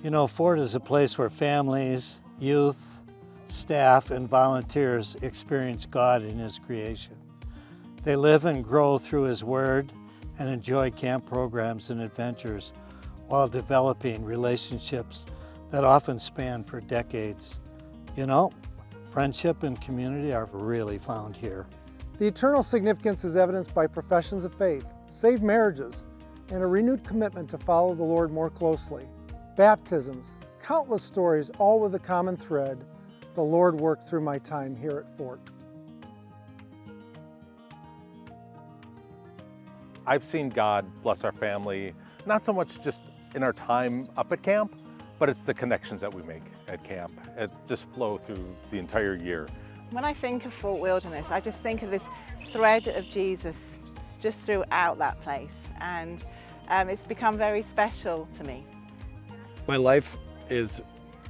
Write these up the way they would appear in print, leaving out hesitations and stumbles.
You know, Fort is a place where families, youth, staff, and volunteers experience God in His creation. They live and grow through His Word and enjoy camp programs and adventures while developing relationships that often span for decades. You know, friendship and community are really found here. The eternal significance is evidenced by professions of faith, saved marriages, and a renewed commitment to follow the Lord more closely. Baptisms, countless stories, all with a common thread: the Lord worked through my time here at Fort. I've seen God bless our family, not so much just in our time up at camp, but it's the connections that we make at camp. It just flow through the entire year. When I think of Fort Wilderness, I just think of this thread of Jesus just throughout that place, and it's become very special to me. My life is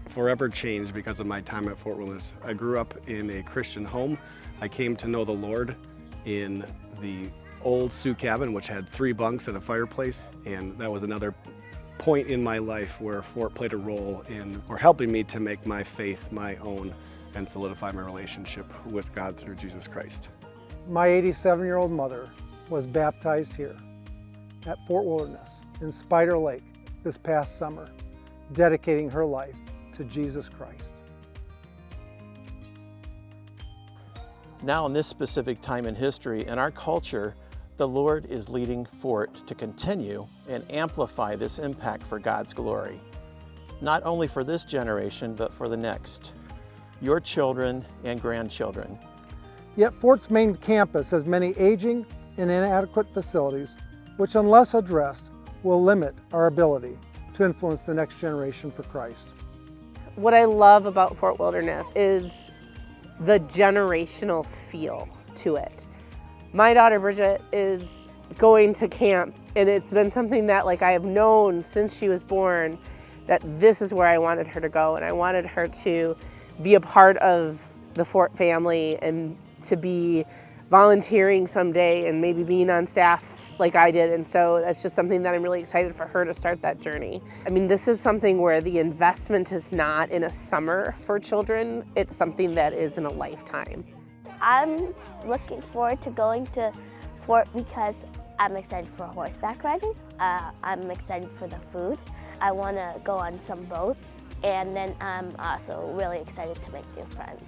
forever changed because of my time at Fort Wilderness. I grew up in a Christian home. I came to know the Lord in the old Sioux cabin, which had 3 bunks and a fireplace, and that was another point in my life where Fort played a role in helping me to make my faith my own and solidify my relationship with God through Jesus Christ. My 87-year-old mother was baptized here at Fort Wilderness in Spider Lake this past summer, dedicating her life to Jesus Christ. Now in this specific time in history, in our culture, the Lord is leading Fort to continue and amplify this impact for God's glory. Not only for this generation, but for the next, your children and grandchildren. Yet Fort's main campus has many aging and inadequate facilities, which unless addressed, will limit our ability to influence the next generation for Christ. What I love about Fort Wilderness is the generational feel to it. My daughter Bridget is going to camp, and it's been something that I have known since she was born that this is where I wanted her to go, and I wanted her to be a part of the Fort family and to be volunteering someday and maybe being on staff like I did. And so that's just something that I'm really excited for her to start that journey. I mean, this is something where the investment is not in a summer for children, it's something that is in a lifetime. I'm looking forward to going to Fort because I'm excited for horseback riding. I'm excited for the food. I want to go on some boats, and then I'm also really excited to make new friends.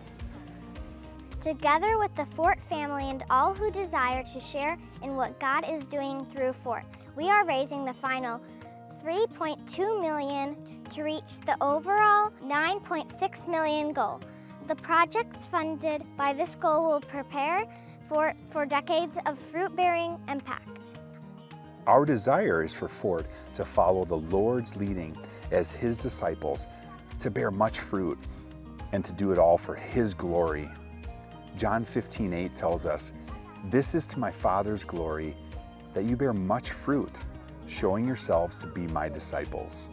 Together with the Fort family and all who desire to share in what God is doing through Fort, we are raising the final $3.2 million to reach the overall $9.6 million goal. The projects funded by this goal will prepare Fort for decades of fruit-bearing impact. Our desire is for Fort to follow the Lord's leading as His disciples, to bear much fruit, and to do it all for His glory. John 15:8 tells us, "This is to my Father's glory, that you bear much fruit, showing yourselves to be my disciples."